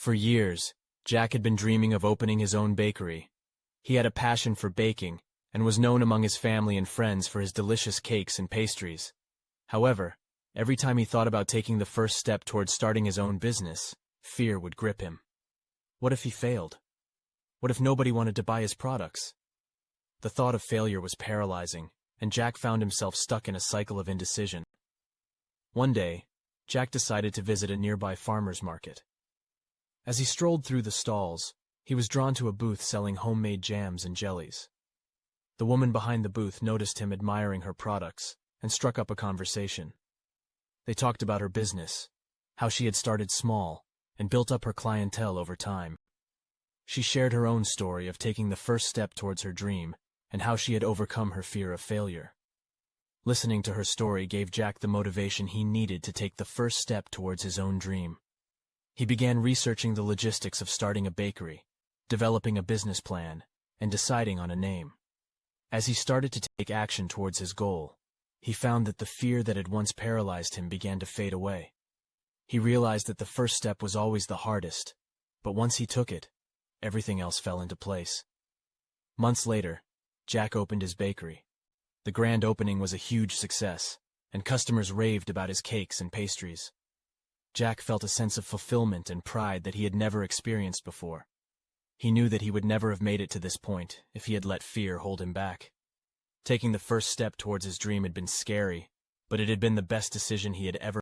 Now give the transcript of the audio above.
For years, Jack had been dreaming of opening his own bakery. He had a passion for baking and was known among his family and friends for his delicious cakes and pastries. However, every time he thought about taking the first step towards starting his own business, fear would grip him. What if he failed? What if nobody wanted to buy his products? The thought of failure was paralyzing, and Jack found himself stuck in a cycle of indecision. One day, Jack decided to visit a nearby farmer's market. As he strolled through the stalls, he was drawn to a booth selling homemade jams and jellies. The woman behind the booth noticed him admiring her products and struck up a conversation. They talked about her business, how she had started small and built up her clientele over time. She shared her own story of taking the first step towards her dream and how she had overcome her fear of failure. Listening to her story gave Jack the motivation he needed to take the first step towards his own dream. He began researching the logistics of starting a bakery, developing a business plan, and deciding on a name. As he started to take action towards his goal, he found that the fear that had once paralyzed him began to fade away. He realized that the first step was always the hardest, but once he took it, everything else fell into place. Months later, Jack opened his bakery. The grand opening was a huge success, and customers raved about his cakes and pastries. Jack felt a sense of fulfillment and pride that he had never experienced before. He knew that he would never have made it to this point if he had let fear hold him back. Taking the first step towards his dream had been scary, but it had been the best decision he had ever